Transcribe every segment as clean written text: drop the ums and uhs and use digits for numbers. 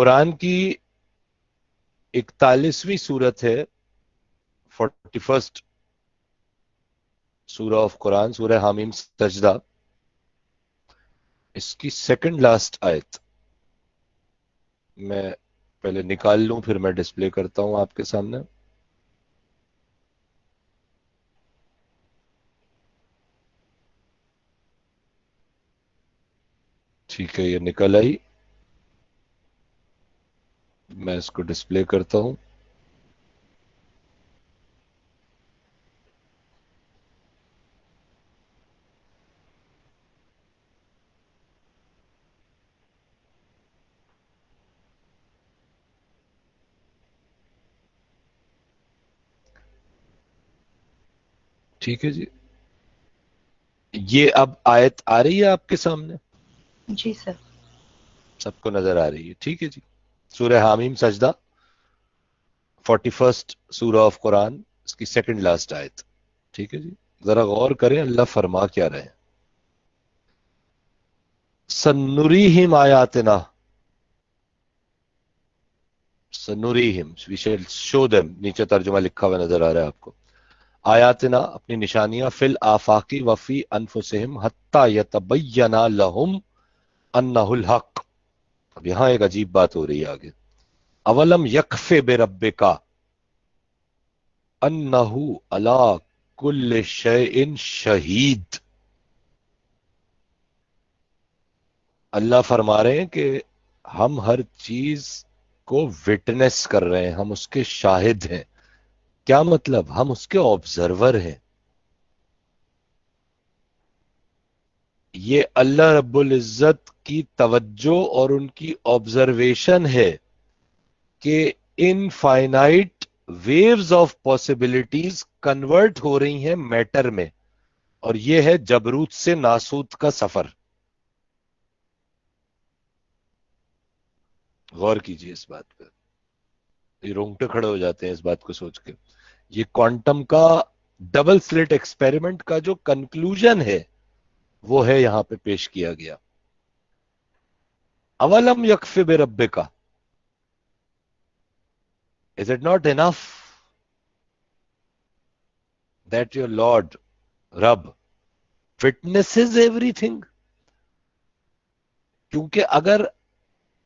قرآن کی 41ویں صورت ہے، 41st سورہ آف قرآن، سورہ حامیم سجدہ، اس کی سیکنڈ لاسٹ آیت میں پہلے نکال لوں پھر میں ڈسپلے کرتا ہوں آپ کے سامنے. ٹھیک ہے، یہ نکل آئی، میں اس کو ڈسپلے کرتا ہوں. ٹھیک ہے جی، یہ اب آیت آ رہی ہے آپ کے سامنے؟ جی سر. سب کو نظر آ رہی ہے؟ ٹھیک ہے جی. سورہ حامیم سجدہ، 41st سورہ آف قرآن، اس کی سیکنڈ لاسٹ آیت. ٹھیک ہے جی، ذرا غور کریں اللہ فرما کیا رہے ہیں. سنریہم آیاتنا، سنریہم وی شیل شو دیم، نیچے ترجمہ لکھا ہوا نظر آ رہا ہے آپ کو. آیاتنا اپنی نشانیاں، فی الآفاقی وفی انفسہم حتی یتبین لہم انہ الحق. اب یہاں ایک عجیب بات ہو رہی ہے آگے. اولم یکف بربک انہ علی کل شیء شہید. اللہ فرما رہے ہیں کہ ہم ہر چیز کو وٹنس کر رہے ہیں، ہم اس کے شاہد ہیں. کیا مطلب؟ ہم اس کے آبزرور ہیں. یہ اللہ رب العزت کی توجہ اور ان کی آبزرویشن ہے کہ infinite waves of possibilities convert ہو رہی ہیں میٹر میں، اور یہ ہے جبروت سے ناسوت کا سفر. غور کیجئے اس بات پہ، یہ رونگٹے کھڑے ہو جاتے ہیں اس بات کو سوچ کے. یہ کوانٹم کا ڈبل سلٹ ایکسپیریمنٹ کا جو کنکلوژن ہے وہ ہے یہاں پہ پیش کیا گیا. اولم یکف بربک، is it not enough that your Lord رب witnesses everything؟ کیونکہ اگر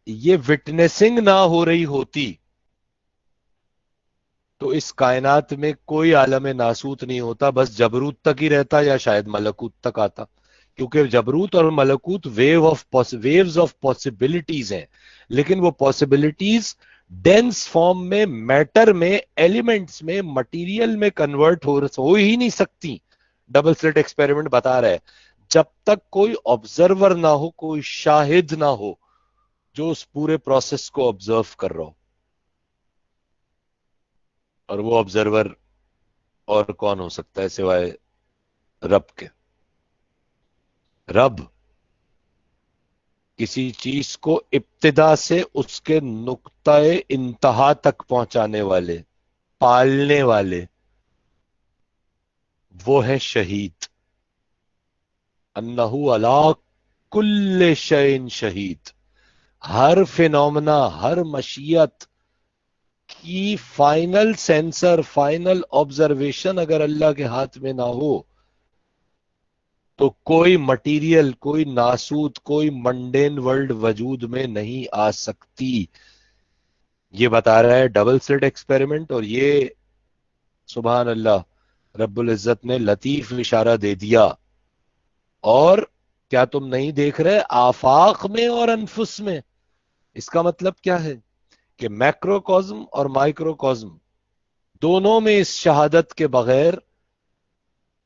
یہ وٹنسنگ نہ ہو رہی ہوتی تو اس کائنات میں کوئی عالم ناسوت نہیں ہوتا، بس جبروت تک ہی رہتا یا شاید ملکوت تک آتا. کیونکہ جبروت اور ملکوت ویوز آف پاسبلٹیز ہیں، لیکن وہ پاسبلٹیز ڈینس فارم میں، میٹر میں، ایلیمنٹس میں، مٹیریل میں کنورٹ ہو ہی نہیں سکتی. ڈبل سلٹ ایکسپیریمنٹ بتا رہا ہے جب تک کوئی آبزرور نہ ہو، کوئی شاہد نہ ہو جو اس پورے پروسیس کو آبزرو کر رہا ہو. اور وہ آبزرور اور کون ہو سکتا ہے سوائے رب کے؟ رب کسی چیز کو ابتدا سے اس کے نقطہ انتہا تک پہنچانے والے، پالنے والے، وہ ہے شہید. انہ علی کل شیء شہید. ہر فینومنا، ہر مشیت کی فائنل سینسر، فائنل آبزرویشن اگر اللہ کے ہاتھ میں نہ ہو تو کوئی مٹیریل، کوئی ناسوت، کوئی منڈین ورلڈ وجود میں نہیں آ سکتی. یہ بتا رہا ہے ڈبل سلٹ ایکسپیریمنٹ. اور یہ سبحان اللہ رب العزت نے لطیف اشارہ دے دیا. اور کیا تم نہیں دیکھ رہے آفاق میں اور انفس میں؟ اس کا مطلب کیا ہے کہ میکرو کازم اور مائکرو کازم دونوں میں اس شہادت کے بغیر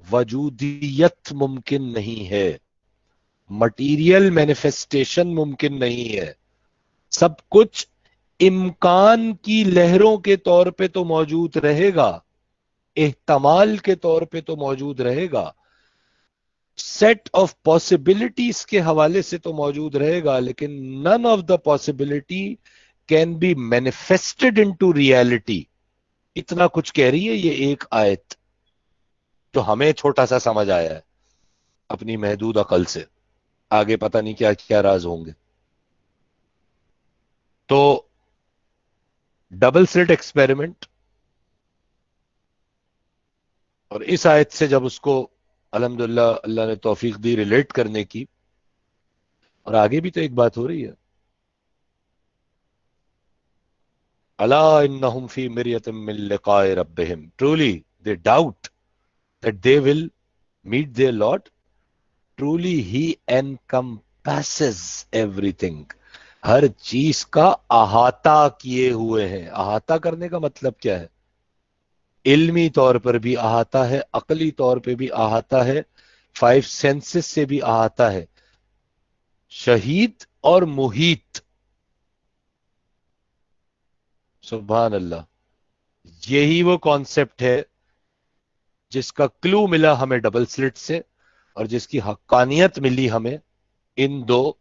وجودیت ممکن نہیں ہے، مٹیریل مینیفیسٹیشن ممکن نہیں ہے. سب کچھ امکان کی لہروں کے طور پہ تو موجود رہے گا، احتمال کے طور پہ تو موجود رہے گا، سیٹ آف پاسبلٹیز کے حوالے سے تو موجود رہے گا، لیکن none of the possibility can be manifested into reality. اتنا کچھ کہہ رہی ہے یہ ایک آیت جو ہمیں چھوٹا سا سمجھ آیا ہے اپنی محدود عقل سے. آگے پتہ نہیں کیا کیا راز ہوں گے. تو ڈبل سلٹ ایکسپیریمنٹ، اور اس آیت سے جب اس کو الحمدللہ اللہ نے توفیق دی ریلیٹ کرنے کی، اور آگے بھی تو ایک بات ہو رہی ہے، الا انہم فی مریۃ من لقاء ربہم، truly they doubt that they will meet their Lord. Truly he encompasses everything. ہر چیز کا احاطہ کیے ہوئے ہیں. احاطہ کرنے کا مطلب کیا ہے؟ علمی طور پر بھی احاطہ ہے، عقلی طور پہ بھی احاطہ ہے، فائیو سینسز سے بھی احاطہ ہے. شہید اور محیط، سبحان اللہ، یہی وہ کانسیپٹ ہے جس کا کلو ملا ہمیں ڈبل سلٹ سے، اور جس کی حقانیت ملی ہمیں ان دو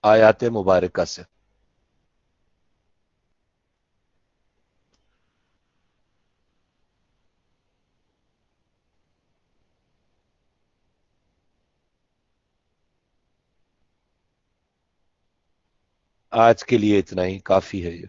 آیات مبارکہ سے. آج کے لیے اتنا ہی کافی ہے یہ.